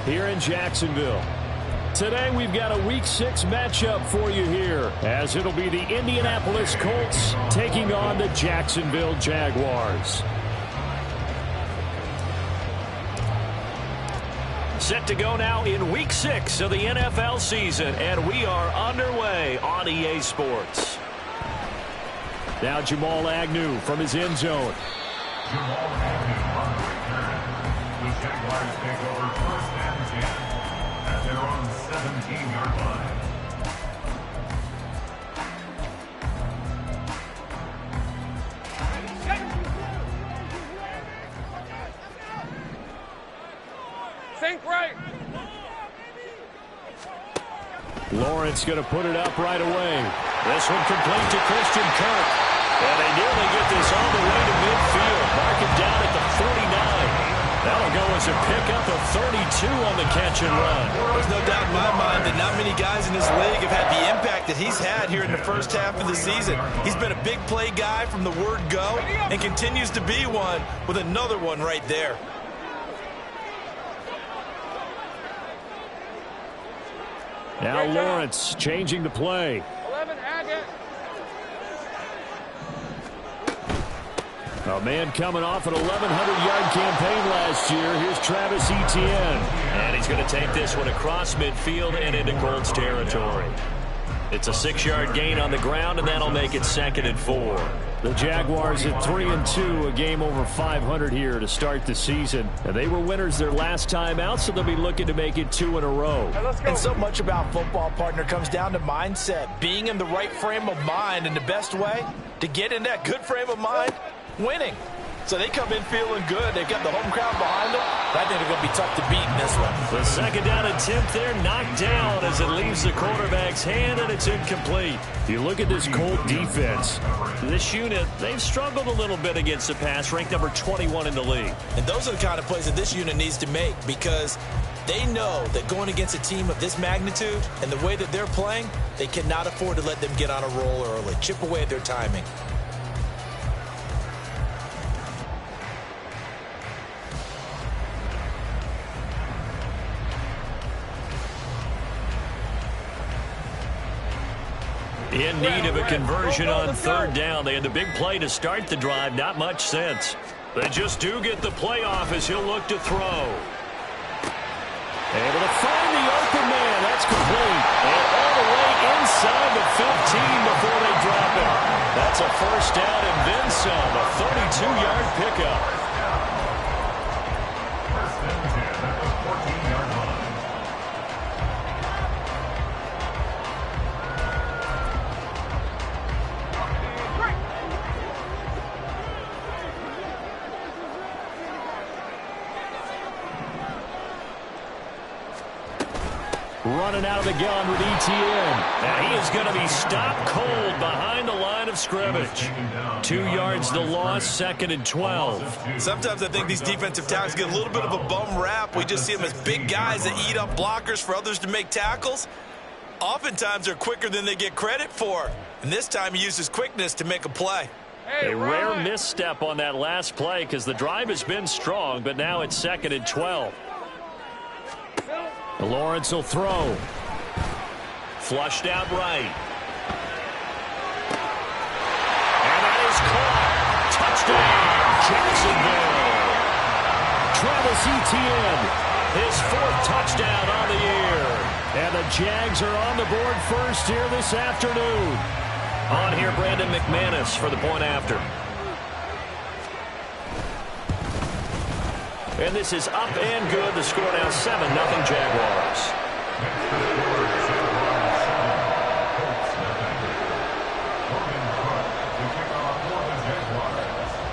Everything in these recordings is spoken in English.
here in Jacksonville. Today we've got a Week 6 matchup for you here, as it'll be the Indianapolis Colts taking on the Jacksonville Jaguars. Set to go now in Week 6 of the NFL season, and we are underway on EA Sports. Now Jamal Agnew from his end zone. Jamal Agnew on the return. The Jaguars take over first and 10 at their own 17-yard line. Think right. Lawrence going to put it up right away. This one complete to Christian Kirk. And they nearly get this all the way to midfield. Mark it down at the 49. That'll go as a pickup of 32 on the catch and run. There's no doubt in my mind that not many guys in this league have had the impact that he's had here in the first half of the season. He's been a big play guy from the word go and continues to be one with another one right there. Now Lawrence changing the play. 11, Agate. A man coming off an 1,100-yard campaign last year. Here's Travis Etienne. And he's going to take this one across midfield and into Colts territory. It's a 6-yard gain on the ground, and that'll make it 2nd and 4. The Jaguars at 3-2, a game over 500 here to start the season. And they were winners their last time out, so they'll be looking to make it 2 in a row. And so much about football, partner, comes down to mindset. Being in the right frame of mind, and the best way to get in that good frame of mind, winning. So they come in feeling good. They've got the home crowd behind them. I think they're going to be tough to beat in this one. The 2nd down attempt there knocked down as it leaves the quarterback's hand, and it's incomplete. You look at this Colt defense. This unit, they've struggled a little bit against the pass, ranked number 21 in the league. And those are the kind of plays that this unit needs to make, because they know that going against a team of this magnitude and the way that they're playing, they cannot afford to let them get on a roll early, chip away at their timing. In need of a conversion on 3rd down. They had the big play to start the drive. Not much sense. They just do get the play off as he'll look to throw. Able to find the open man. That's complete. And all the way inside the 15 before they drop it. That's a 1st down and then some. A 32-yard pickup. First and 10 at the 14-yard line. Running out of the gun with Etienne. And he is going to be stopped cold behind the line of scrimmage. 2 yards the loss, 2nd and 12. Sometimes I think these defensive tackles get a little bit of a bum rap. We just see them as big guys that eat up blockers for others to make tackles. Oftentimes they're quicker than they get credit for. And this time he uses quickness to make a play. A rare misstep on that last play because the drive has been strong, but now it's 2nd and 12. Lawrence will throw. Flushed out right. And that is caught. Touchdown, Jacksonville. Travis Etienne, His 4th touchdown on the year. and the Jags are on the board first here this afternoon. On here, Brandon McManus for the point after. And this is up and good. The score now 7-0 Jaguars.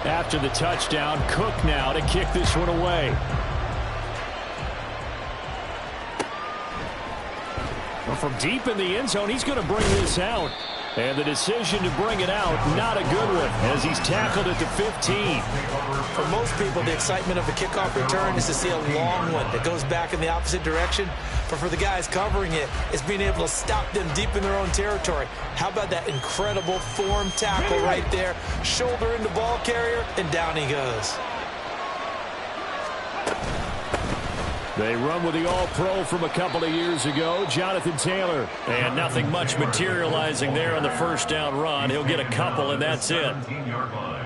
After the touchdown, Cook now to kick this one away. Well, from deep in the end zone, he's going to bring this out. And the decision to bring it out, not a good one, as he's tackled at the 15. For most people, the excitement of a kickoff return is to see a long one that goes back in the opposite direction. But for the guys covering it, it's being able to stop them deep in their own territory. How about that incredible form tackle right there? Shoulder in the ball carrier, and down he goes. They run with the All-Pro from a couple of years ago, Jonathan Taylor. And nothing much materializing there on the first down run. He'll get a couple, and that's it.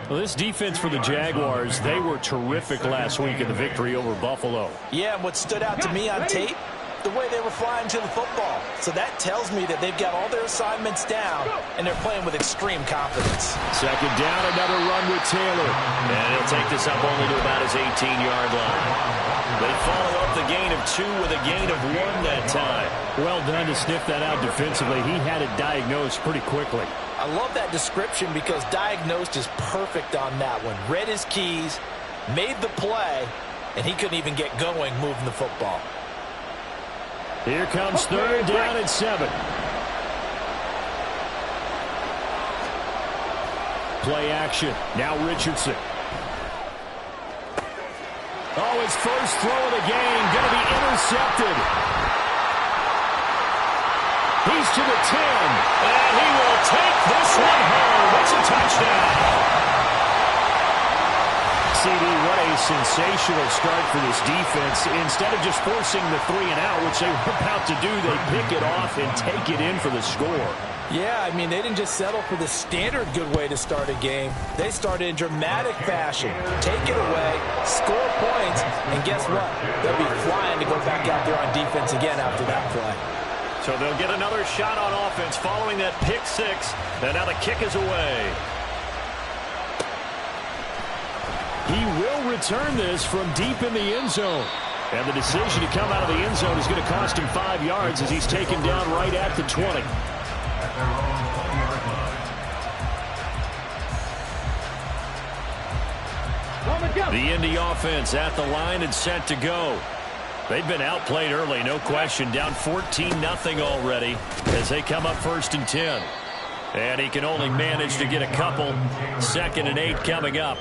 Well, this defense for the Jaguars, they were terrific last week in the victory over Buffalo. Yeah, and what stood out to me on tape, the way they were flying to the football. So that tells me that they've got all their assignments down, and they're playing with extreme confidence. Second down, another run with Taylor. And he'll take this up only to about his 18-yard line. They follow up the gain of 2 with a gain of 1 that time. Well done to sniff that out defensively. He had it diagnosed pretty quickly. I love that description because diagnosed is perfect on that one. Read his keys, made the play, and he couldn't even get going moving the football. Here comes third down and 7. Play action. Now Richardson. Oh, his first throw of the game going to be intercepted. He's to the 10. And he will take this one home. It's a touchdown. CD, what a sensational start for this defense. Instead of just forcing the 3-and-out, which they were about to do, they pick it off and take it in for the score. Yeah, I mean, they didn't just settle for the standard good way to start a game. They started in dramatic fashion. Take it away, score points, and guess what? They'll be flying to go back out there on defense again after that play. So they'll get another shot on offense following that pick 6. And now the kick is away. He will return this from deep in the end zone. And the decision to come out of the end zone is going to cost him 5 yards as he's taken down right at the 20. The Indy offense at the line and set to go. They've been outplayed early, no question. Down 14-0 already as they come up 1st and 10. And he can only manage to get a couple. 2nd and 8 coming up.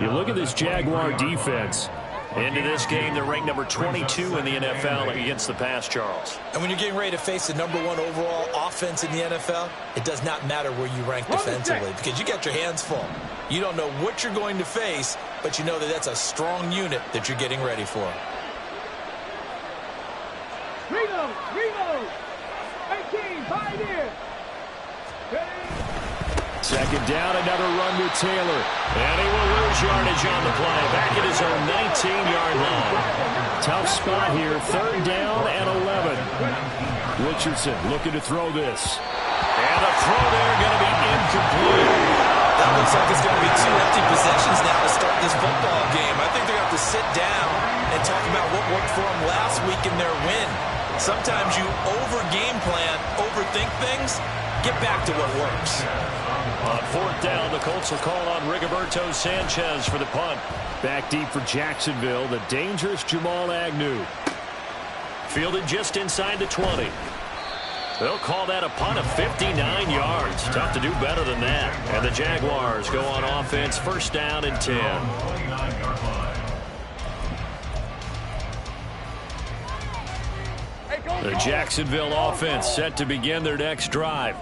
You look at this Jaguar defense. Into this game, they're ranked number 22 in the NFL against the pass, Charles. And when you're getting ready to face the #1 overall offense in the NFL, it does not matter where you rank defensively because you got your hands full. You don't know what you're going to face, but you know that that's a strong unit that you're getting ready for. Reload! 18, pioneer! Second down, another run with Taylor. And he will lose yardage on the play. Back at his own 19-yard line. Tough spot here. 3rd down and 11. Richardson looking to throw this. And the throw there going to be incomplete. That looks like it's going to be 2 empty possessions now to start this football game. I think they're going to have to sit down and talk about what worked for them last week in their win. Sometimes you over-game plan, overthink things. Get back to what works. On 4th down, the Colts will call on Rigoberto Sanchez for the punt. Back deep for Jacksonville, the dangerous Jamal Agnew. Fielded just inside the 20. They'll call that a punt of 59 yards. Tough to do better than that. And the Jaguars go on offense, 1st down and 10. The Jacksonville offense set to begin their next drive.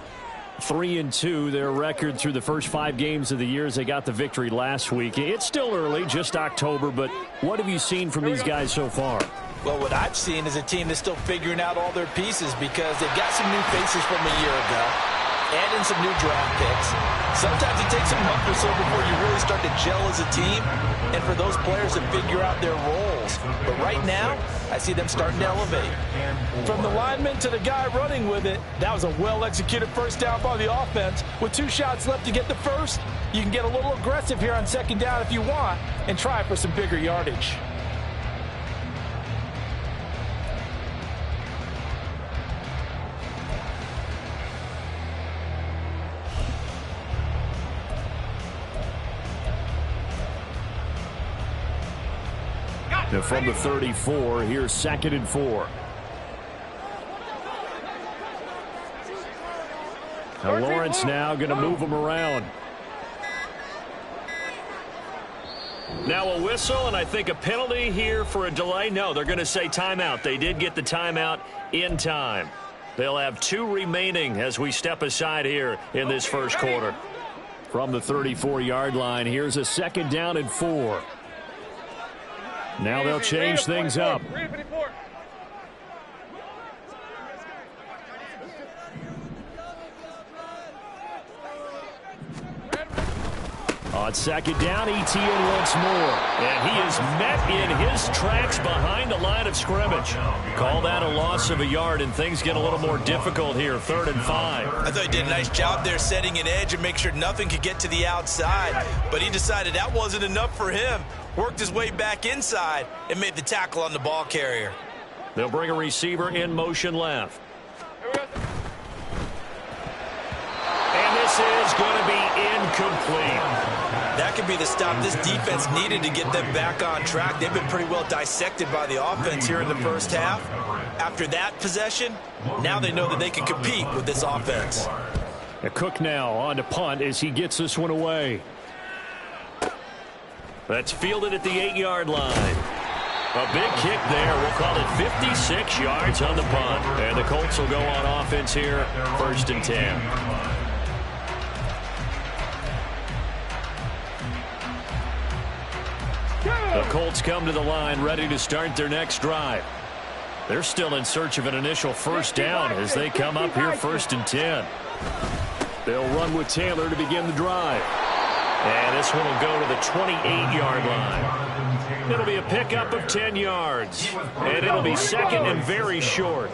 3-2, their record through the first 5 games of the year as they got the victory last week. It's still early, just October, but what have you seen from these guys so far? Well, what I've seen is a team that's still figuring out all their pieces because they've got some new faces from a year ago, add in some new draft picks. Sometimes it takes a month or so before you really start to gel as a team and for those players to figure out their roles. But right now, I see them starting to elevate. From the lineman to the guy running with it, that was a well-executed first down by the offense. With 2 shots left to get the first, you can get a little aggressive here on 2nd down if you want and try for some bigger yardage. Now from the 34, here's 2nd and 4. Now Lawrence now going to move them around. Now a whistle, and I think a penalty here for a delay. No, they're going to say timeout. They did get the timeout in time. They'll have 2 remaining as we step aside here in this first quarter. From the 34-yard line, here's a 2nd down and 4. Now they'll change things up. On second down, ETN once more. And he is met in his tracks behind the line of scrimmage. Call that a loss of a yard, and things get a little more difficult here. 3rd and 5. I thought he did a nice job there setting an edge and make sure nothing could get to the outside. But he decided that wasn't enough for him. Worked his way back inside and made the tackle on the ball carrier. They'll bring a receiver in motion left. And this is going to be incomplete. That could be the stop this defense needed to get them back on track. They've been pretty well dissected by the offense here in the first half. After that possession, now they know that they can compete with this offense. Cook now on to punt as he gets this one away. That's fielded at the 8-yard line. A big kick there. We'll call it 56 yards on the punt. And the Colts will go on offense here, 1st and 10. The Colts come to the line ready to start their next drive. They're still in search of an initial first down as they come up here 1st and 10. They'll run with Taylor to begin the drive. And this one will go to the 28-yard line. It'll be a pickup of 10 yards. And it'll be second and very short.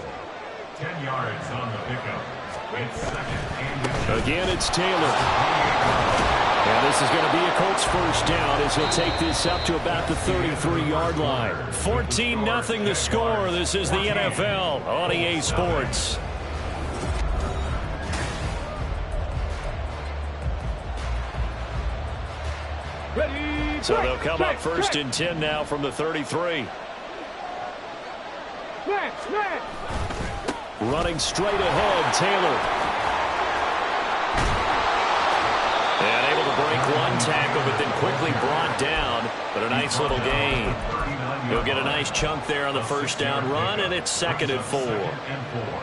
10 yards on the pickup. It's second. Again, it's Taylor. And this is going to be a Colts first down as he'll take this up to about the 33-yard line. 14-0 the score. This is the NFL on EA Sports. So they'll come up 1st and 10 now from the 33. Running straight ahead, Taylor. And able to break one tackle, but then quickly brought down. But a nice little gain. He'll get a nice chunk there on the first down run, and it's 2nd and 4.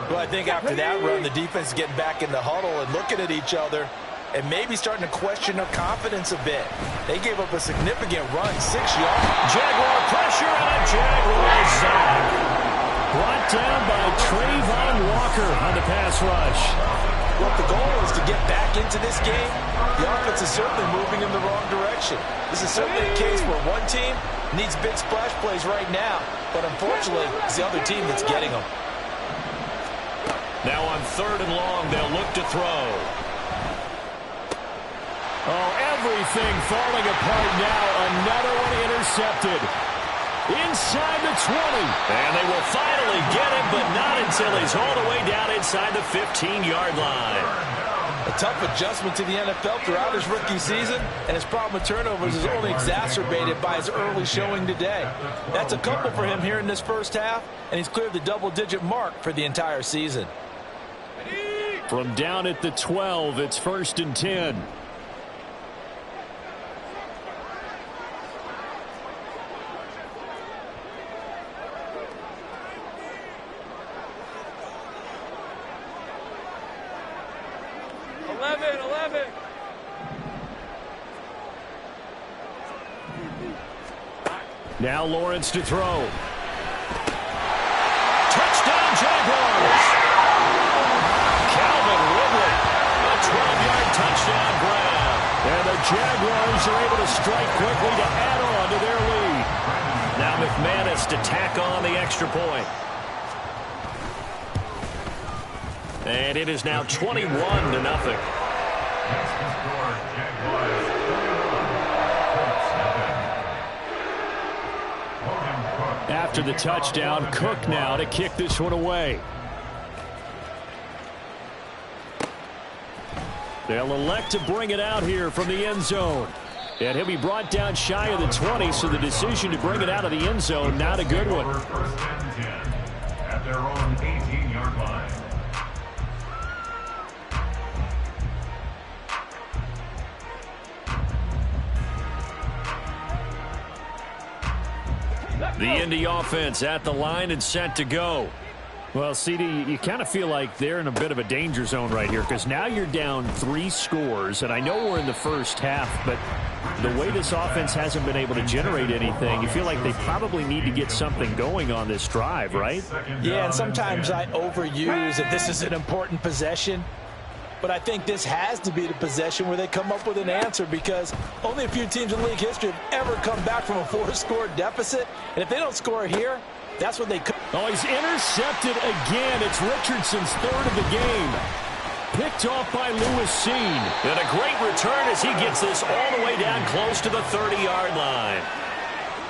Well, I think after that run, the defense is getting back in the huddle and looking at each other and maybe starting to question their confidence a bit. They gave up a significant run, 6 yards. Jaguar pressure and a Jaguar sack. Brought down by Trayvon Walker on the pass rush. Well, the goal is to get back into this game. The offense is certainly moving in the wrong direction. This is certainly a case where one team needs big splash plays right now, but unfortunately, it's the other team that's getting them. Now on 3rd and long, they'll look to throw. Oh, everything falling apart now. Another one intercepted. Inside the 20. And they will finally get him, but not until he's all the way down inside the 15-yard line. A tough adjustment to the NFL throughout his rookie season, and his problem with turnovers is only exacerbated by his early showing today. That's a couple for him here in this first half, and he's cleared the double-digit mark for the entire season. From down at the 12, it's 1st and 10. Now Lawrence to throw. Touchdown Jaguars. Calvin Ridley, a 12-yard touchdown grab. And the Jaguars are able to strike quickly to add on to their lead. Now McManus to tack on the extra point. And it is now 21-0. After the touchdown, Cook now to kick this one away. They'll elect to bring it out here from the end zone. And he'll be brought down shy of the 20, so the decision to bring it out of the end zone, not a good one. At their own 18-yard line. The Indy offense at the line and set to go. Well, CD, you kind of feel like they're in a bit of a danger zone right here because now you're down 3 scores, and I know we're in the first half, but the way this offense hasn't been able to generate anything, you feel like they probably need to get something going on this drive, right? Yeah, and sometimes I overuse that this is an important possession. But I think this has to be the possession where they come up with an answer, because only a few teams in league history have ever come back from a 4-score deficit. And if they don't score here, that's what they could. Oh, he's intercepted again. It's Richardson's third of the game. Picked off by Lewis Seen. And a great return as he gets this all the way down close to the 30-yard line.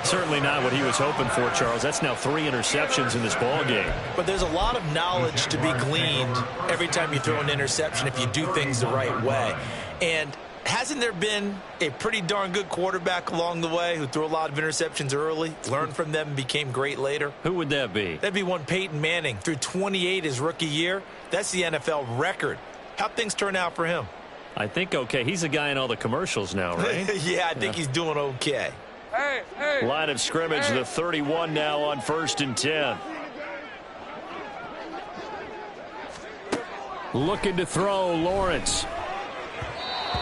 Certainly not what he was hoping for, Charles. That's now 3 interceptions in this ball game. But there's a lot of knowledge to be gleaned every time you throw an interception if you do things the right way. And hasn't there been a pretty darn good quarterback along the way who threw a lot of interceptions early, learned from them, and became great later? Who would that be? That'd be one Peyton Manning. Threw 28 his rookie year. That's the NFL record. How'd things turn out for him? I think okay. He's a guy in all the commercials now, right? Yeah, I think he's doing okay. Line of scrimmage, the 31 now on 1st and 10. Looking to throw, Lawrence.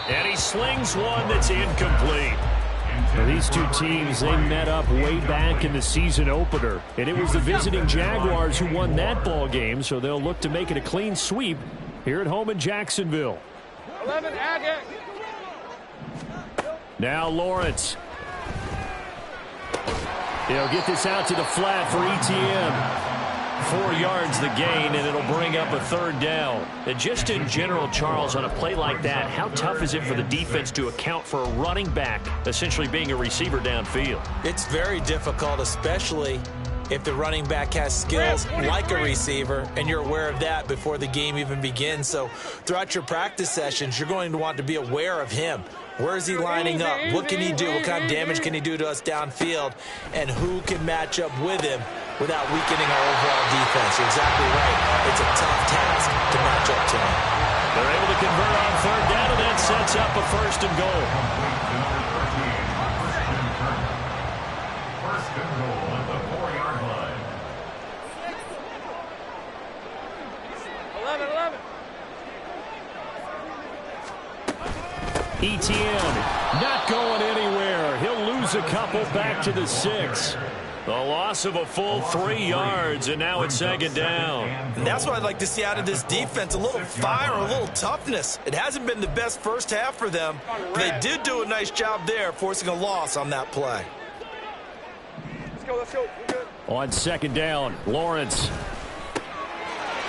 And he slings one that's incomplete. Now, these two teams, they met up way back in the season opener. And it was the visiting Jaguars who won that ball game, so they'll look to make it a clean sweep here at home in Jacksonville. 11, Agate. Now Lawrence. He'll get this out to the flat for ETN. 4 yards the gain, and it'll bring up a 3rd down. And just in general, Charles, on a play like that, how tough is it for the defense to account for a running back essentially being a receiver downfield? It's very difficult, especially if the running back has skills like a receiver, and you're aware of that before the game even begins. So throughout your practice sessions, you're going to want to be aware of him. Where is he lining up? What can he do? What kind of damage can he do to us downfield? And who can match up with him without weakening our overall defense? You're exactly right. It's a tough task to match up to him. They're able to convert on 3rd down, and that sets up a 1st and goal. First and goal at the 4-yard line. 11. ETN not going anywhere. He'll lose a couple back to the 6. The loss of a full 3 yards, and now it's 2nd down. And that's what I'd like to see out of this defense, a little fire, a little toughness. It hasn't been the best first half for them, but they did do a nice job there, forcing a loss on that play. Let's go. We're good. On 2nd down, Lawrence.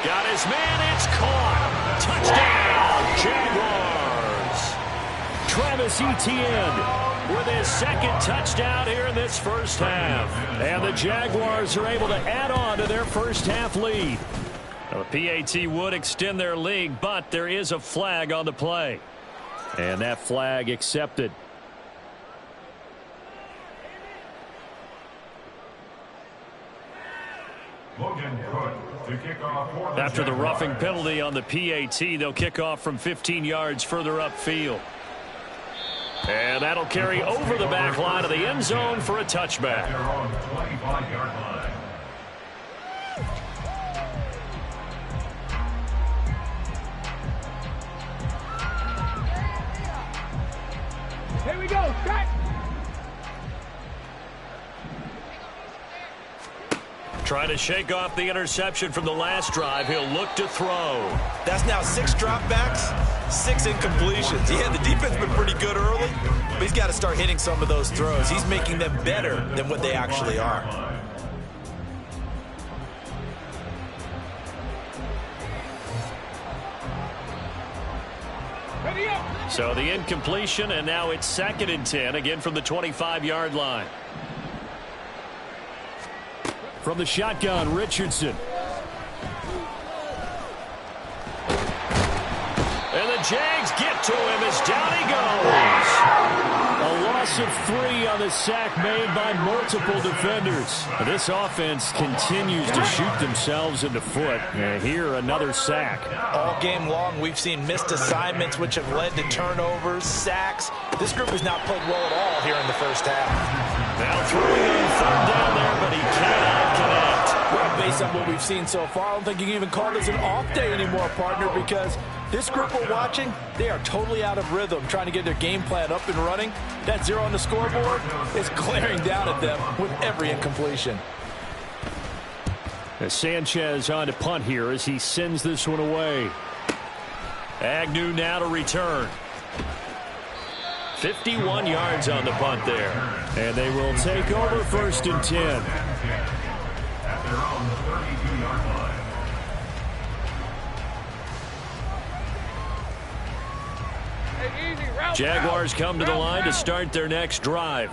Got his man, it's caught. Touchdown, Jaguars. Travis Etienne With his 2nd touchdown here in this first half. And the Jaguars are able to add on to their first half lead. The PAT would extend their lead, but there is a flag on the play. And that flag accepted. Logan Cook to kick off for the After the Jaguars. roughing penalty on the PAT, they'll kick off from 15 yards further upfield. And that'll carry over the back line of the end zone for a touchback. Their own 25-yard line. Here we go. Back. Trying to shake off the interception from the last drive. He'll look to throw. That's now 6 dropbacks, 6 incompletions. Yeah, the defense been pretty good early, but he's got to start hitting some of those throws. He's making them better than what they actually are. Ready up. So the incompletion, and now it's 2nd and 10, again from the 25-yard line. From the shotgun, Richardson. And the Jags get to him as down he goes. A loss of 3 on the sack made by multiple defenders. This offense continues to shoot themselves in the foot. And here, another sack. All game long, we've seen missed assignments, which have led to turnovers, sacks. This group has not played well at all here in the first half. Now throwing on 3rd down there, but he cannot connect. Well, based on what we've seen so far, I don't think you can even call this an off day anymore, partner, because This group we're watching, they are totally out of rhythm trying to get their game plan up and running. That 0 on the scoreboard is glaring down at them with every incompletion. As Sanchez on to punt here as he sends this one away. Agnew now to return. 51 yards on the punt there. And they will take over 1st and 10. At their own 32-yard line. Hey, easy, route. Jaguars come to the line to start their next drive.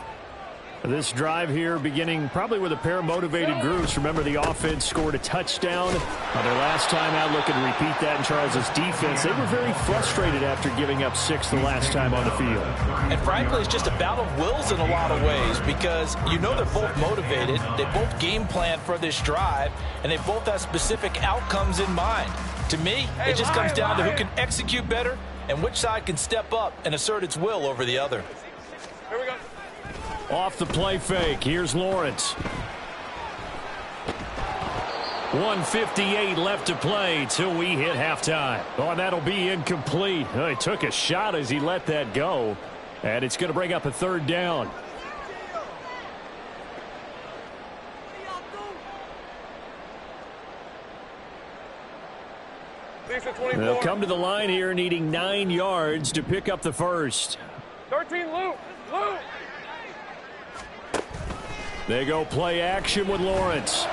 This drive here beginning probably with a pair of motivated groups. Remember, the offense scored a touchdown on their last time out. Looking to repeat that in Charles' defense. They were very frustrated after giving up 6 the last time on the field. And frankly, it's just a battle of wills in a lot of ways because you know they're both motivated. They both game plan for this drive, and they both have specific outcomes in mind. To me, it just comes down to who can execute better and which side can step up and assert its will over the other. Here we go. Off the play fake, here's Lawrence. 1:58 left to play till we hit halftime. Oh, and that'll be incomplete. Oh, he took a shot as he let that go. And it's going to bring up a 3rd down. They'll come to the line here needing 9 yards to pick up the first. 13, Luke. Luke. They go play action with Lawrence.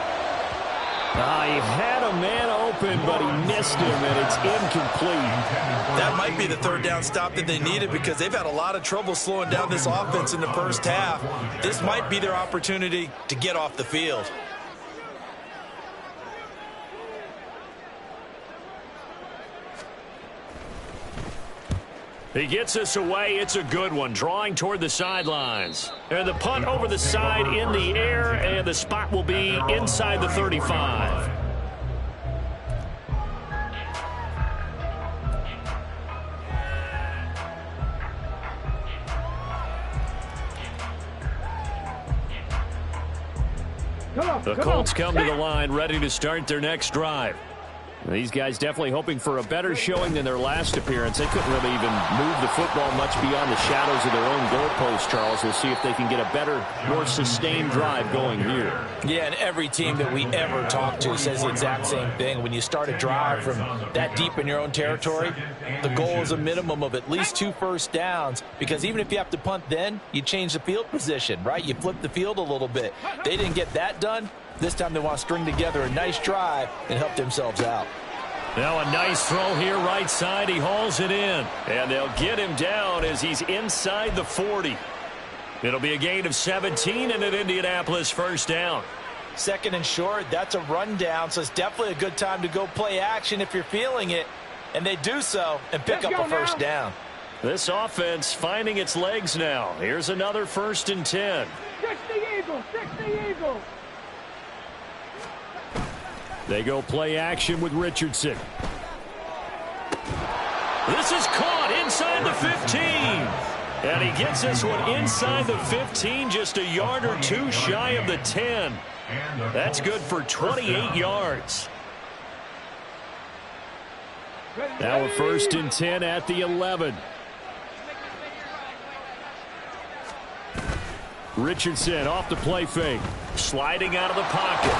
He had a man open, but he missed him, and it's incomplete. That might be the 3rd down stop that they needed because they've had a lot of trouble slowing down this offense in the first half. This might be their opportunity to get off the field. He gets us away. It's a good one. Drawing toward the sidelines. And the punt over the side in the air, and the spot will be inside the 35. The Colts come to the line ready to start their next drive. These guys definitely hoping for a better showing than their last appearance. They couldn't really even move the football much beyond the shadows of their own goalpost, Charles. We'll see if they can get a better, more sustained drive going here. Yeah, and every team that we ever talk to says the exact same thing. When you start a drive from that deep in your own territory, the goal is a minimum of at least 2 first downs, because even if you have to punt then, you change the field position, right? You flip the field a little bit. They didn't get that done. This time they want to string together a nice drive and help themselves out. Now a nice throw here right side. He hauls it in. And they'll get him down as he's inside the 40. It'll be a gain of 17 and an Indianapolis 1st down. 2nd and short, that's a rundown, so it's definitely a good time to go play action if you're feeling it. And they do so and pick up a 1st down. This offense finding its legs now. Here's another 1st and 10. 60 Eagles, 60 Eagles. They go play action with Richardson. This is caught inside the 15. And he gets this one inside the 15, just a yard or 2 shy of the 10. That's good for 28 yards. Now a 1st and 10 at the 11. Richardson off the play fake. Sliding out of the pocket.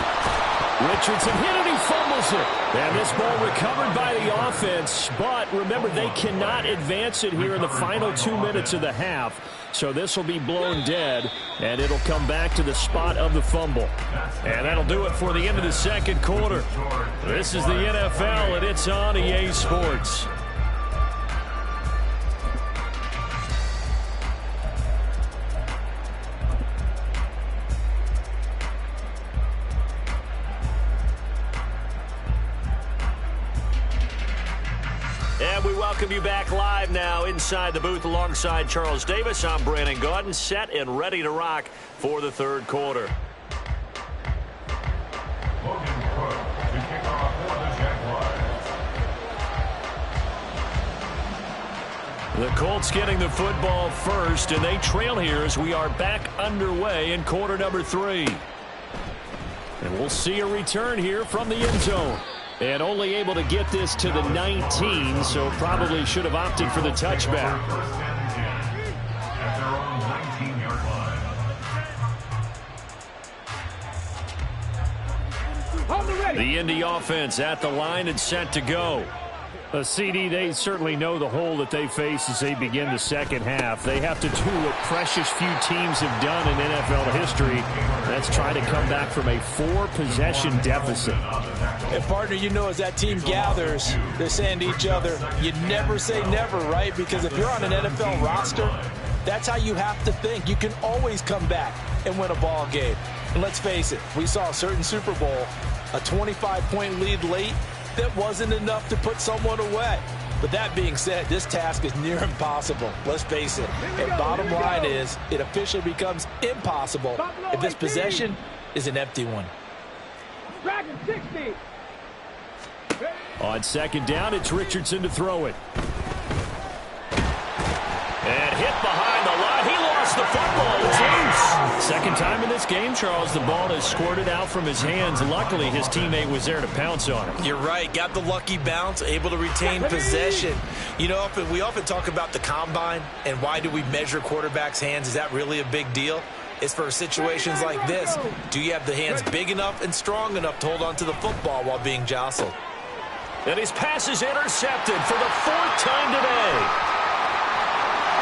Richardson hit it, he fumbles it. And this ball recovered by the offense. But remember, they cannot advance it here in the final 2 minutes of the half. So this will be blown dead, and it'll come back to the spot of the fumble. And that'll do it for the end of the 2nd quarter. This is the NFL, and it's on EA Sports. And we welcome you back live now inside the booth alongside Charles Davis. I'm Brandon Gaudin, set and ready to rock for the 3rd quarter. The Colts getting the football first, and they trail here as we are back underway in quarter number 3. And we'll see a return here from the end zone. And only able to get this to the 19, so probably should have opted for the touchback. First and 10 at their own 19-yard line. Hold it ready. The Indy offense at the line and set to go. CD, they certainly know the hole that they face as they begin the second half. They have to do what precious few teams have done in NFL history. That's try to come back from a 4-possession deficit. And, partner, you know, as that team gathers, they're saying to each other, you never say never, right? Because if you're on an NFL roster, that's how you have to think. You can always come back and win a ball game. And let's face it, we saw a certain Super Bowl, a 25-point lead late, that wasn't enough to put someone away. But that being said, this task is near impossible. Let's face it. And bottom line is, it officially becomes impossible if this possession is an empty one. Dragon 60. On second down, it's Richardson to throw it. And hit behind the line. He lost the football. It's loose. Second time in this game, Charles, the ball has squirted out from his hands. Luckily, his teammate was there to pounce on it. You're right. Got the lucky bounce, able to retain possession. You know, we often talk about the combine and why do we measure quarterbacks' hands. Is that really a big deal? It's for situations like this. Do you have the hands big enough and strong enough to hold on to the football while being jostled? And his pass is intercepted for the 4th time today.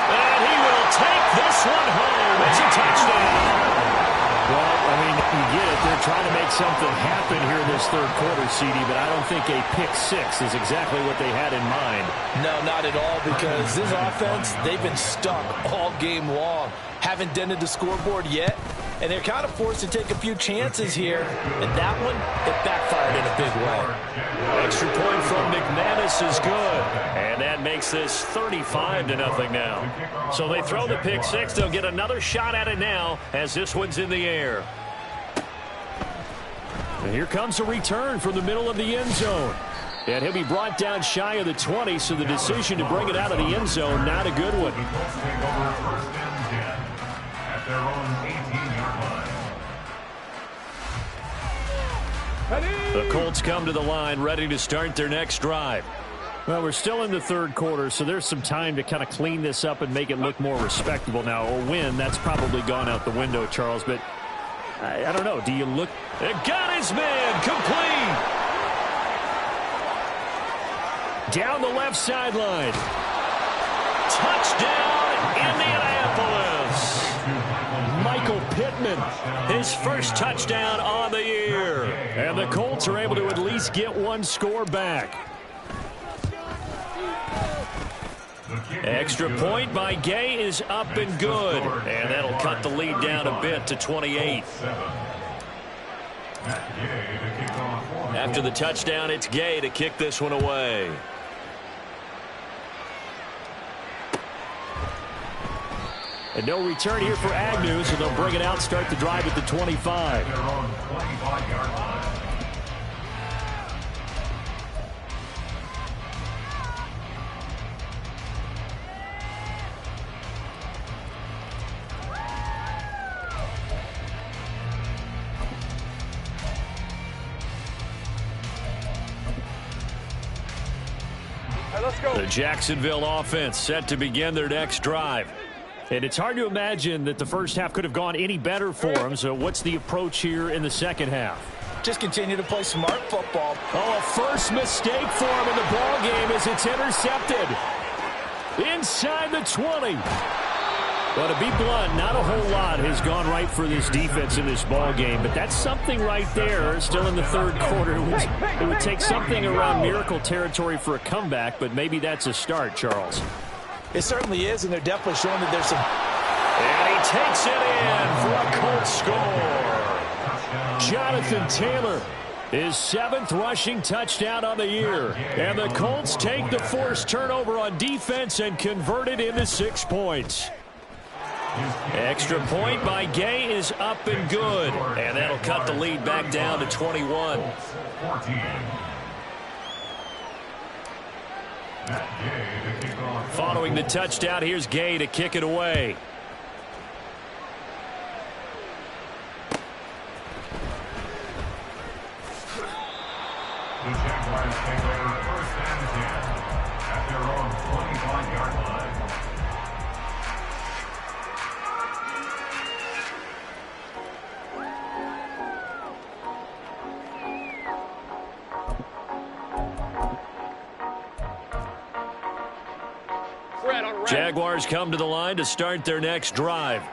And he will take this one home. It's a touchdown. Well, I mean, you get it. They're trying to make something happen here in this third quarter, CD, but I don't think a pick 6 is exactly what they had in mind. No, not at all, because this offense, they've been stuck all game long. Haven't dented the scoreboard yet, and they're kind of forced to take a few chances here. And that one, it backfired in a big way. Extra point from McManus is good. And that makes this 35-0 now. So they throw the pick 6. They'll get another shot at it now as this one's in the air. And here comes a return from the middle of the end zone. And he'll be brought down shy of the 20, so the decision to bring it out of the end zone, not a good one. The Colts take over first and 10 at their own 18-yard line. The Colts come to the line, ready to start their next drive. Well, we're still in the third quarter, so there's some time to kind of clean this up and make it look more respectable now. A win, that's probably gone out the window, Charles, but I don't know. Do you look? It got his man complete. Down the left sideline. Touchdown, Indianapolis. Michael Pittman, his first touchdown on the year. And the Colts are able to at least get one score back. Extra point by Gay is up and good. And that'll cut the lead down a bit to 28. After the touchdown, it's Gay to kick this one away. And no return here for Agnew, so they'll bring it out, start the drive at the 25. Their own 25-yard line. Let's go. The Jacksonville offense set to begin their next drive. And it's hard to imagine that the first half could have gone any better for them. So what's the approach here in the second half? Just continue to play smart football. Oh, a first mistake for him in the ball game as it's intercepted. Inside the 20. But to be blunt, not a whole lot has gone right for this defense in this ball game. But that's something right there, still in the third quarter. It would take something around miracle territory for a comeback, but maybe that's a start, Charles. It certainly is, and they're definitely showing that there's some... And he takes it in for a Colts score. Jonathan Taylor, his 7th rushing touchdown on the year. And the Colts take the forced turnover on defense and convert it into 6 points. Extra point by Gay is up and good. And that'll cut the lead back down to 21. Following the touchdown, here's Gay to kick it away. The Jaguars take over 1st and 10 at their own 25-yard line. Jaguars come to the line to start their next drive.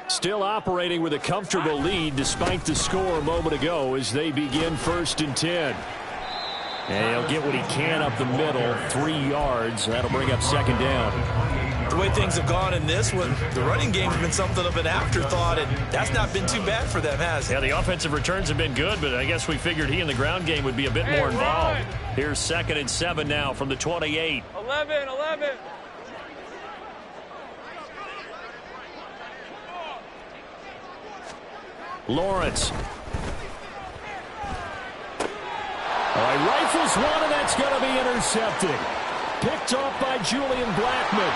Still operating with a comfortable lead despite the score a moment ago as they begin 1st and 10. And he'll get what he can up the middle, 3 yards. That'll bring up 2nd down. The way things have gone in this one, the running game's been something of an afterthought, and that's not been too bad for them, has it? Yeah, the offensive returns have been good, but I guess we figured he in the ground game would be a bit more involved. Here's 2nd and 7 now from the 28. 11. Lawrence. All right, rifles one, and that's going to be intercepted. Picked off by Julian Blackman.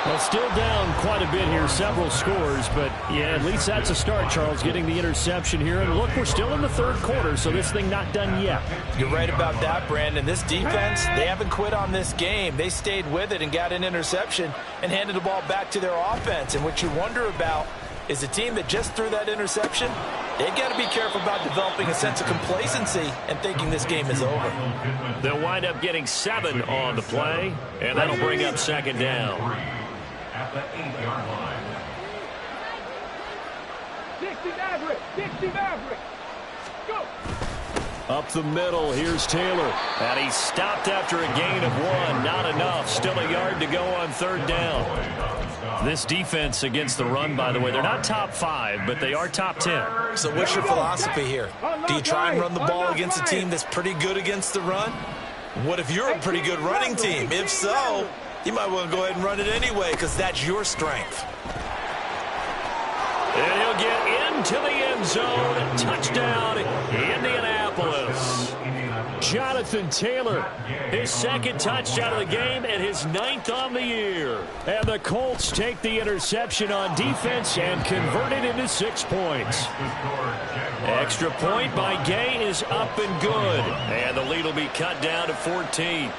Well, still down quite a bit here, several scores, but yeah, at least that's a start, Charles, getting the interception here. And look, we're still in the 3rd quarter, so this thing not done yet. You're right about that, Brandon. This defense, they haven't quit on this game. They stayed with it and got an interception and handed the ball back to their offense. And what you wonder about is the team that just threw that interception, they've got to be careful about developing a sense of complacency and thinking this game is over. They'll wind up getting 7 on the play, and that'll bring up 2nd down. At the 8-yard line. 60 Maverick. Go. Up the middle, here's Taylor. And he stopped after a gain of 1. Not enough. Still a yard to go on 3rd down. This defense against the run, by the way, they're not top 5, but they are top 10. So what's your philosophy here? Do you try and run the ball against a team that's pretty good against the run? What if you're a pretty good running team? If so, you might want to go ahead and run it anyway because that's your strength. And he'll get into the end zone. Touchdown, Indianapolis. Jonathan Taylor, his 2nd touchdown of the game and his 9th on the year. And the Colts take the interception on defense and convert it into 6 points. Extra point by Gay is up and good. And the lead will be cut down to 14.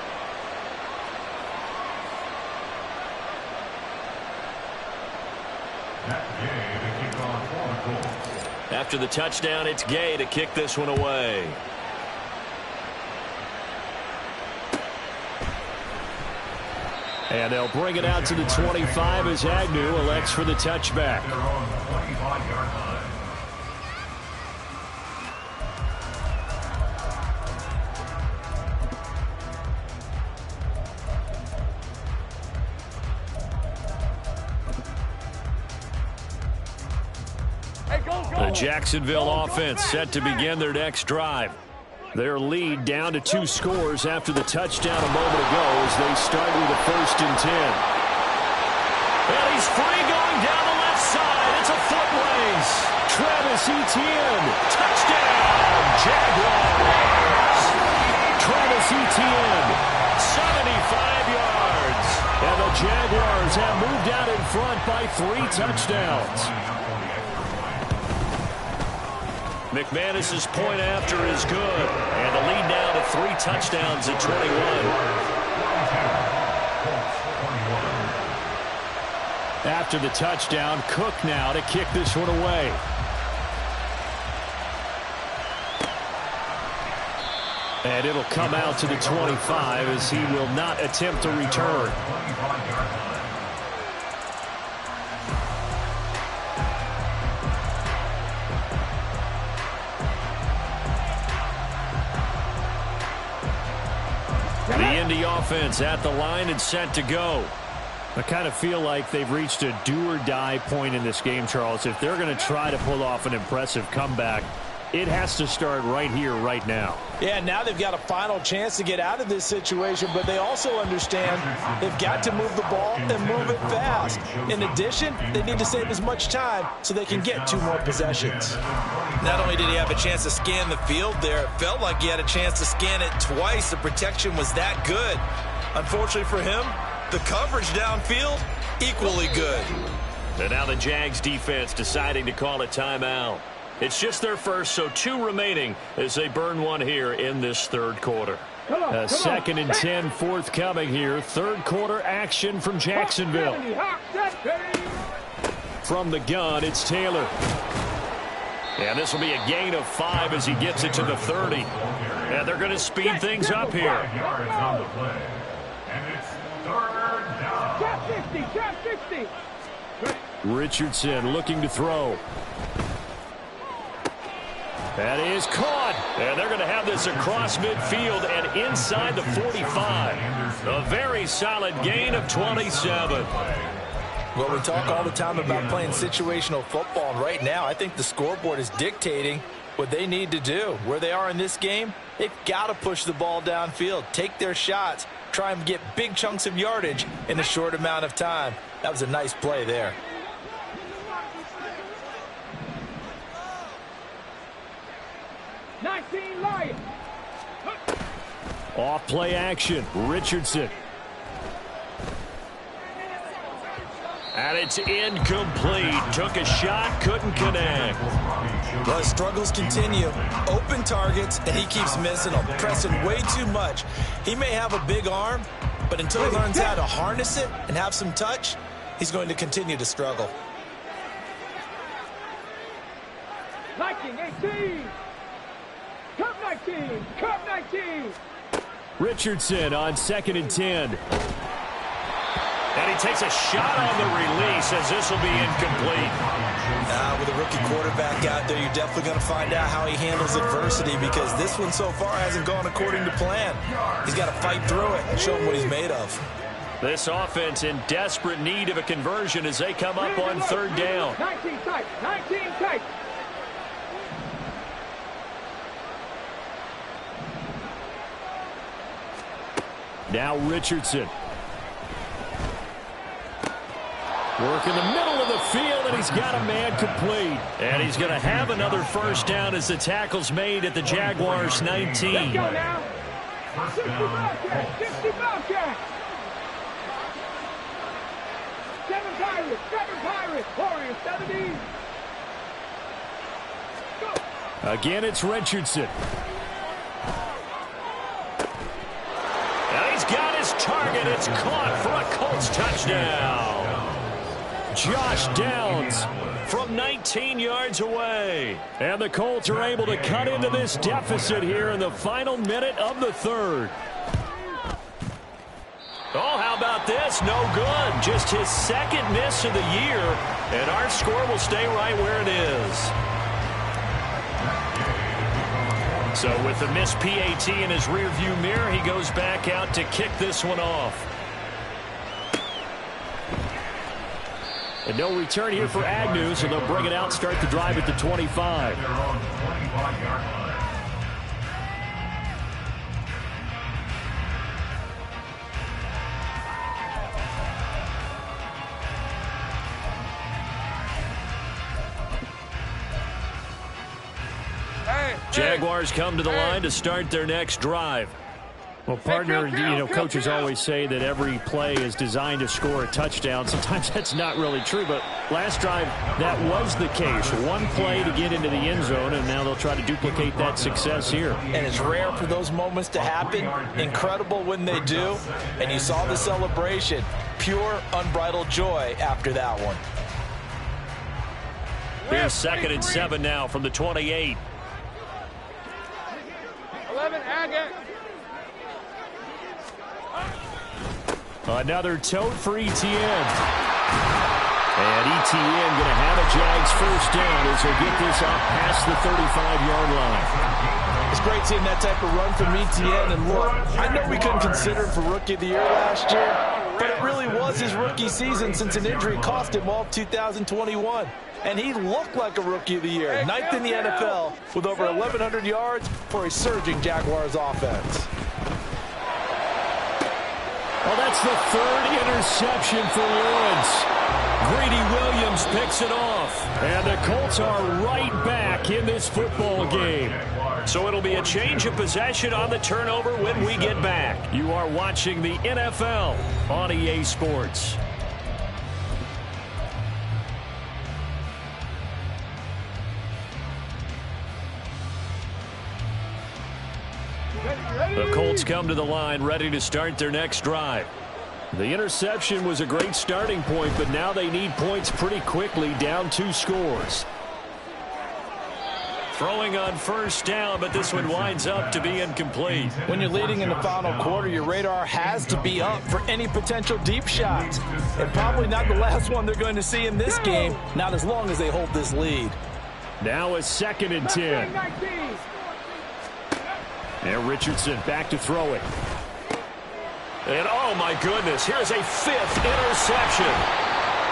After the touchdown, it's Gay to kick this one away. And they'll bring it out to the 25 as Agnew elects for the touchback. The Jacksonville offense set to begin their next drive. Their lead down to 2 scores after the touchdown a moment ago as they start with a 1st and 10. And he's free going down the left side. It's a foot race. Travis Etienne. Touchdown, Jaguars. Travis Etienne, 75 yards. And the Jaguars have moved out in front by 3 touchdowns. McManus's point after is good. And the lead now to 3 touchdowns at 21. After the touchdown, Cook now to kick this one away. And it'll come out to the 25 as he will not attempt to return. The Indy offense at the line and set to go. I kind of feel like they've reached a do-or-die point in this game, Charles. If they're going to try to pull off an impressive comeback, it has to start right here, right now. Yeah, now they've got a final chance to get out of this situation, but they also understand they've got to move the ball and move it fast. In addition, they need to save as much time so they can get 2 more possessions. Not only did he have a chance to scan the field there, it felt like he had a chance to scan it twice. The protection was that good. Unfortunately for him, the coverage downfield, equally good. And now the Jags defense deciding to call a timeout. It's just their first, so 2 remaining as they burn one here in this third quarter. A 2nd and 10 forthcoming here. Third quarter action from Jacksonville. From the gun, it's Taylor. And this will be a gain of 5 as he gets it to the 30. And they're going to speed things up here. And it's third down. Trap 50. Richardson looking to throw. That is caught. And they're going to have this across midfield and inside the 45. A very solid gain of 27. Well, we talk all the time about playing situational football, and right now I think the scoreboard is dictating what they need to do. Where they are in this game, they've got to push the ball downfield, take their shots, try and get big chunks of yardage in a short amount of time. That was a nice play there. Off play action. Richardson. And it's incomplete. Took a shot, couldn't connect. Well, his struggles continue. Open targets, and he keeps missing them, pressing way too much. He may have a big arm, but until he learns how to harness it and have some touch, he's going to continue to struggle. 19-18. Cup 19. Cup 19. Richardson on 2nd and 10. And he takes a shot on the release as this will be incomplete. With a rookie quarterback out there, you're definitely going to find out how he handles adversity, because this one so far hasn't gone according to plan. He's got to fight through it and show him what he's made of. This offense in desperate need of a conversion as they come up on 3rd down. 19 tight. 19 tight. Now Richardson. Work in the middle of the field, and he's got a man complete. And he's going to have another first down as the tackle's made at the Jaguars' 19. Let's go now. 60 Bobcats. 60 Bobcats. 7 Pirates. 7 Pirates. Warriors 70. Go. Again, it's Richardson. And he's got his target. It's caught for a Colts touchdown. Josh Downs from 19 yards away. And the Colts are able to cut into this deficit here in the final minute of the 3rd. Oh, how about this? No good. Just his 2nd miss of the year. And our score will stay right where it is. So with the missed PAT in his rearview mirror, he goes back out to kick this one off. And no return here for Agnew, so they'll bring it out, start the drive at the 25. Jaguars come to the line to start their next drive. Well, partner, coaches always say that every play is designed to score a touchdown. Sometimes that's not really true, but last drive, that was the case. One play to get into the end zone, and now they'll try to duplicate that success here. And it's rare for those moments to happen. Incredible when they do. And you saw the celebration. Pure, unbridled joy after that one. Here's 2nd and 7 now from the 28. 11 Agate. Another tote for Etienne. And Etienne going to have a Jags first down as they get this up past the 35-yard line. It's great seeing that type of run from Etienne. And look, I know we couldn't consider him for Rookie of the Year last year, but it really was his rookie season since an injury cost him all of 2021. And he looked like a Rookie of the Year, 9th in the NFL with over 1,100 yards for a surging Jaguars offense. Well, that's the 3rd interception for Lawrence. Greedy Williams picks it off. And the Colts are right back in this football game. So it'll be a change of possession on the turnover when we get back. You are watching the NFL on EA Sports. The Colts come to the line ready to start their next drive. The interception was a great starting point, but now they need points pretty quickly, down 2 scores. Throwing on first down, but this one winds up to be incomplete. When you're leading in the final quarter, your radar has to be up for any potential deep shots. And probably not the last one they're going to see in this game, not as long as they hold this lead. Now a 2nd and 10. And Richardson back to throw it. And oh my goodness, here's a 5th interception.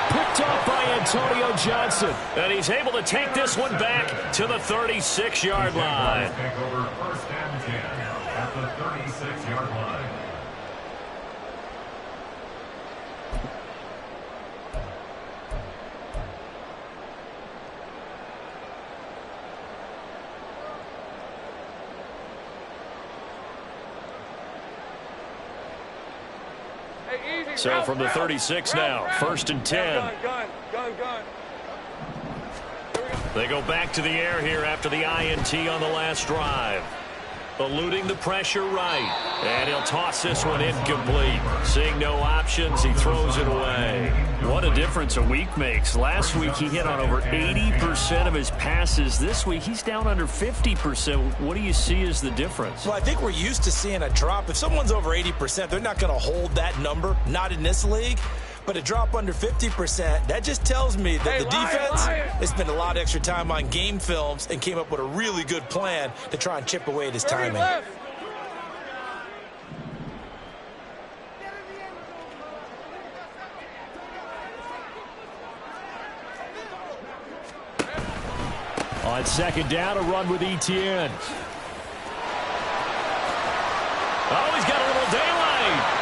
Picked off by Antonio Johnson. And he's able to take this one back to the 36-yard line. Take over 1st and 10 at the 36-yard line. So from the 36 now, 1st and 10. They go back to the air here after the INT on the last drive. Eluding the pressure right. And he'll toss this one incomplete. Seeing no options, he throws it away. What a difference a week makes. Last week he hit on over 80% of his passes. This week he's down under 50%. What do you see as the difference? Well, I think we're used to seeing a drop. If someone's over 80%, they're not going to hold that number. Not in this league. But a drop under 50%, that just tells me that the defense has spent a lot of extra time on game films and came up with a really good plan to try and chip away at his timing. On 2nd down, a run with Etienne. Oh, he's got a little daylight.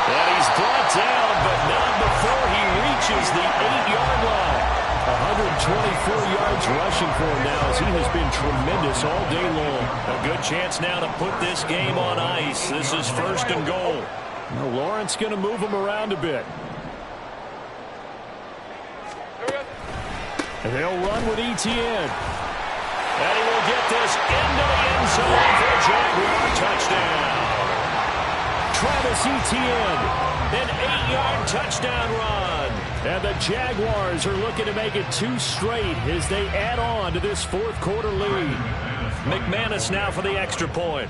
And he's brought down, but not before he reaches the 8-yard line. 124 yards rushing for him now, as he has been tremendous all day long. A good chance now to put this game on ice. This is 1st and goal. Now Lawrence going to move him around a bit. And they'll run with Etienne. And he will get this into the end zone for a Jaguar touchdown. Travis Etienne, an 8-yard touchdown run. And the Jaguars are looking to make it 2 straight as they add on to this 4th quarter lead. McManus now for the extra point.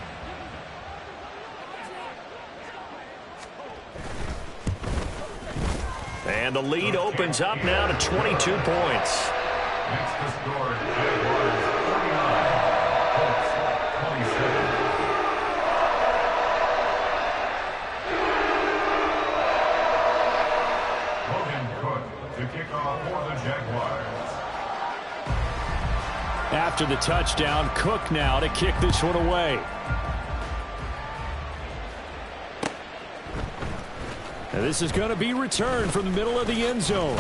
And the lead opens up now to 22 points. Next to score, Jaguars 39, Colts 27. To kick off for the Jaguars. After the touchdown, Cook now to kick this one away. And this is going to be returned from the middle of the end zone.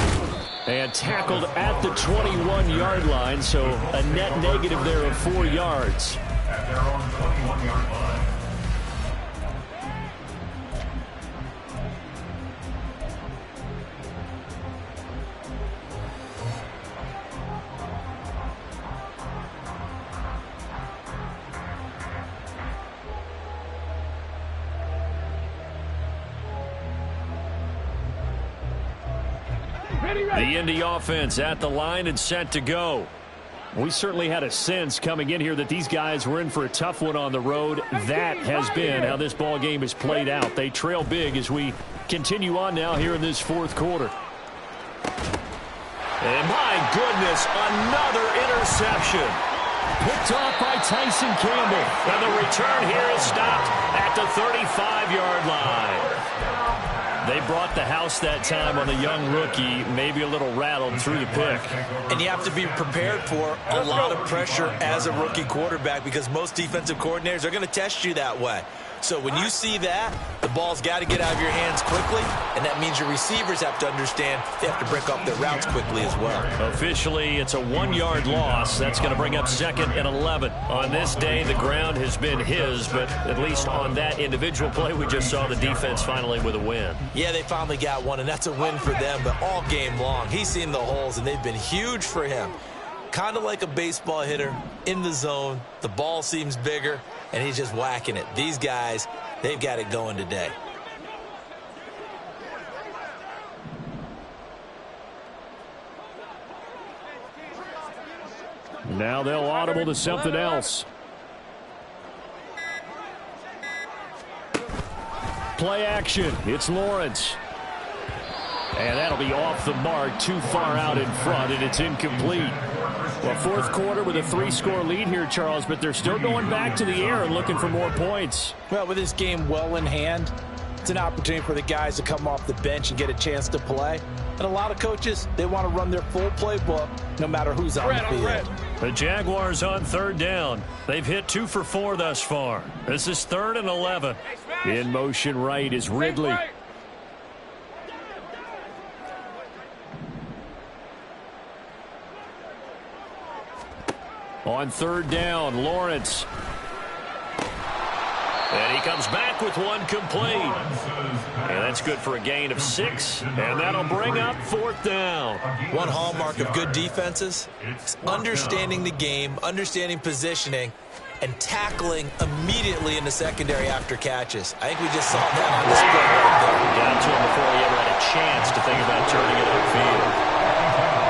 And tackled at the 21-yard line, so a net negative there of 4 yards. At their own 21-yard line. The Indy offense at the line and set to go. We certainly had a sense coming in here that these guys were in for a tough one on the road. That has been how this ball game has played out. They trail big as we continue on now here in this 4th quarter. And my goodness, another interception. Picked off by Tyson Campbell. And the return here is stopped at the 35-yard line. They brought the house that time on the young rookie, maybe a little rattled through the pick. And you have to be prepared for a lot of pressure as a rookie quarterback because most defensive coordinators are going to test you that way. So when you see that, the ball's got to get out of your hands quickly, and that means your receivers have to understand they have to break up their routes quickly as well. Officially, it's a 1-yard loss. That's going to bring up 2nd and 11. On this day, the ground has been his, but at least on that individual play, we just saw the defense finally with a win. Yeah, they finally got one, and that's a win for them, but all game long, he's seen the holes, and they've been huge for him. kind of like a baseball hitter in the zone. The ball seems bigger, and he's just whacking it. These guys, they've got it going today. Now they'll audible to something else. Play action. It's Lawrence. And that'll be off the mark, too far out in front, and it's incomplete. Well, fourth quarter with a 3-score lead here, Charles, but they're still going back to the air and looking for more points. Well, with this game well in hand, it's an opportunity for the guys to come off the bench and get a chance to play. And a lot of coaches, they want to run their full playbook no matter who's on the field. The Jaguars on third down. They've hit 2 for 4 thus far. This is 3rd and 11. In motion right is Ridley. On third down, Lawrence. And he comes back with one complete. And that's good for a gain of 6. And that'll bring up 4th down. One hallmark of good defenses is understanding the game, understanding positioning, and tackling immediately in the secondary after catches. I think we just saw that on display right there. Got to him before he ever had a chance to think about turning it upfield.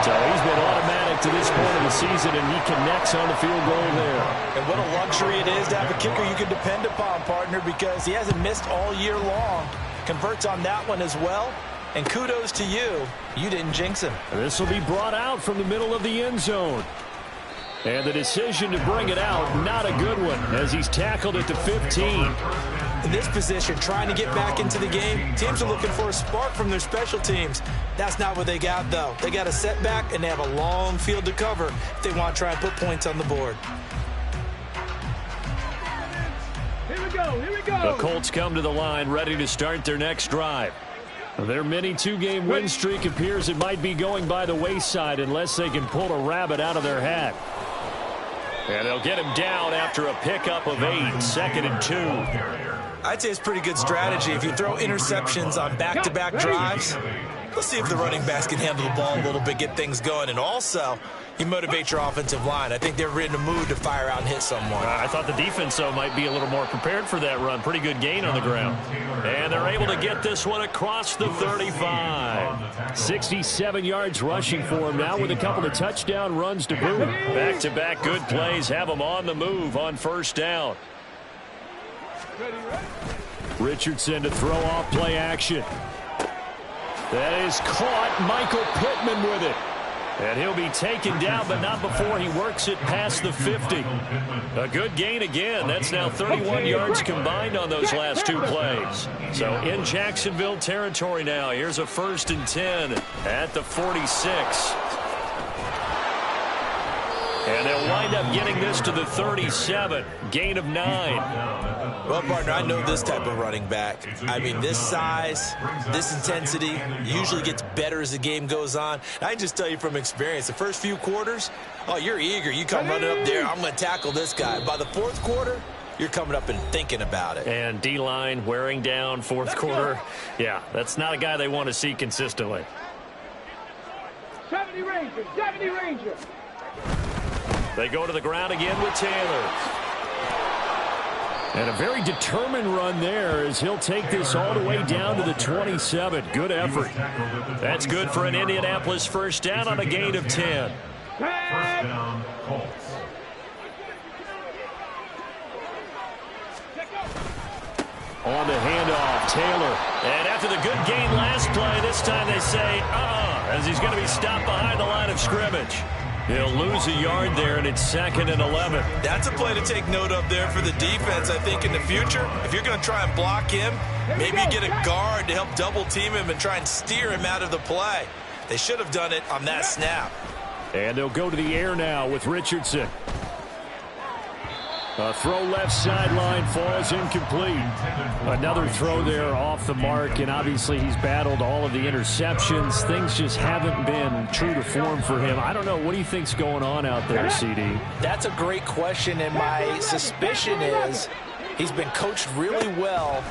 So he's been automatic to this point of the season, and he connects on the field goal there. And what a luxury it is to have a kicker you can depend upon, partner, because he hasn't missed all year long. Converts on that one as well. And kudos to you. You didn't jinx him. This will be brought out from the middle of the end zone. And the decision to bring it out, not a good one, as he's tackled at the 15. In this position, trying to get back into the game, teams are looking for a spark from their special teams. That's not what they got, though. They got a setback, and they have a long field to cover if they want to try and put points on the board. Here we go, here we go. The Colts come to the line, ready to start their next drive. Their mini 2-game win streak appears it might be going by the wayside unless they can pull a rabbit out of their hat. And they'll get him down after a pickup of 8, 2nd and 2. I'd say it's pretty good strategy. If you throw interceptions on back-to-back drives, let's see if the running backs can handle the ball a little bit, get things going. And also, you motivate your offensive line. I think they're in a mood to fire out and hit someone. I thought the defense, though, might be a little more prepared for that run. Pretty good gain on the ground. And they're able to get this one across the 35. 67 yards rushing for him now with a couple of touchdown runs to boot. Back-to-back good plays have them on the move on first down. Richardson to throw off play action. That is caught. Michael Pittman with it. And he'll be taken down, but not before he works it past the 50. A good gain again. That's now 31 yards combined on those last 2 plays. So in Jacksonville territory now. Here's a 1st and 10 at the 46. And they'll wind up getting this to the 37. Gain of 9. Well, partner, I know this type of running back. I mean, this size, this intensity usually gets better as the game goes on. And I can just tell you from experience, the first few quarters, oh, you're eager. You come running up there, I'm going to tackle this guy. By the 4th quarter, you're coming up and thinking about it. And D-line wearing down 4th quarter. Yeah, that's not a guy they want to see consistently. 70 Rangers, 70 Rangers. They go to the ground again with Taylor. And a very determined run there as he'll take this all the way down to the 27. Good effort. That's good for an Indianapolis first down on a gain of 10. First down, Colts. On the handoff, Taylor. And after the good gain last play, this time they say, as he's going to be stopped behind the line of scrimmage. He'll lose a yard there, and it's 2nd and 11. That's a play to take note of there for the defense, I think, in the future. If you're going to try and block him, maybe you get a guard to help double-team him and try and steer him out of the play. They should have done it on that snap. And they'll go to the air now with Richardson. A throw left sideline falls incomplete. Another throw there off the mark, and obviously he's battled all of the interceptions. Things just haven't been true to form for him. I don't know. What do you think's going on out there, CD? That's a great question, and my suspicion is he's been coached really well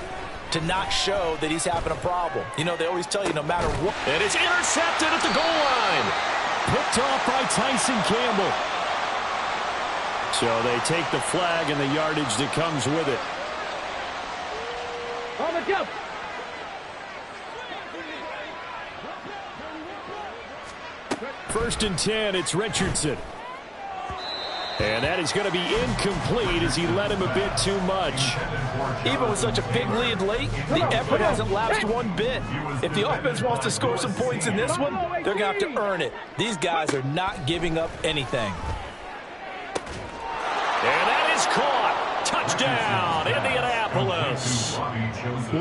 to not show that he's having a problem. You know, they always tell you no matter what. And it's intercepted at the goal line. Picked off by Tyson Campbell. So they take the flag and the yardage that comes with it. On the jump. First and 10, it's Richardson. And that is going to be incomplete as he led him a bit too much. Even with such a big lead late, the effort hasn't lapsed one bit. If the offense wants to score some points in this one, they're going to have to earn it. These guys are not giving up anything. And that is caught. Touchdown, Indianapolis.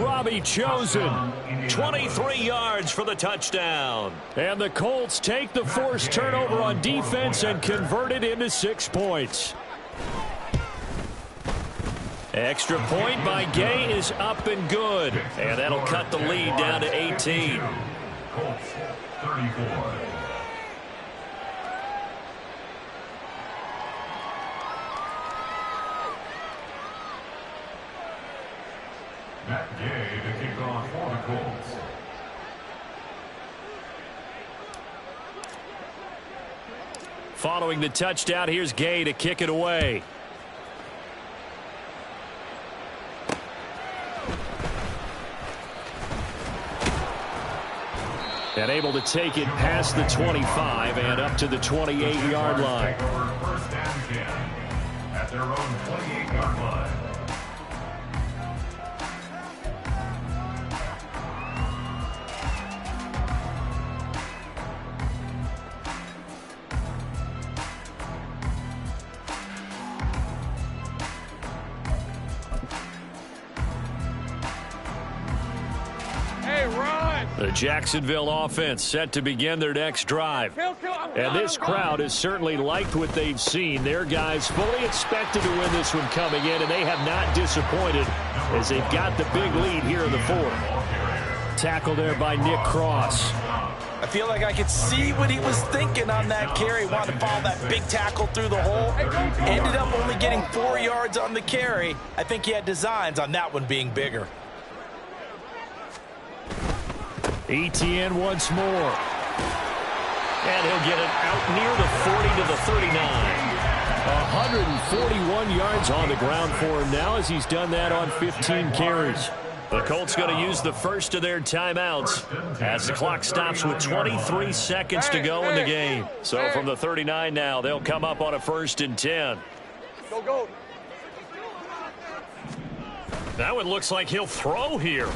Robbie Chosen. 23 yards for the touchdown. And the Colts take the forced turnover on defense and convert it into 6 points. Extra point by Gay is up and good. And that'll cut the lead down to 18. Colts 34. Matt Gay to kick off for the Colts. Following the touchdown, here's Gay to kick it away. And able to take it past the 25 and up to the 28-yard line. First and 10 at their own 28-yard line. The Jacksonville offense set to begin their next drive. And this crowd has certainly liked what they've seen. Their guys fully expected to win this one coming in, and they have not disappointed as they've got the big lead here in the fourth. Tackle there by Nick Cross. I feel like I could see what he was thinking on that carry. Wanted to follow that big tackle through the hole. Ended up only getting 4 yards on the carry. I think he had designs on that one being bigger. ETN once more. And he'll get it out near the 40 to the 39. 141 yards on the ground for him now as he's done that on 15 carries. The Colts going to use the first of their timeouts as the clock stops with 23 seconds to go in the game. So from the 39 now, they'll come up on a 1st and 10. Go. That one looks like he'll throw here.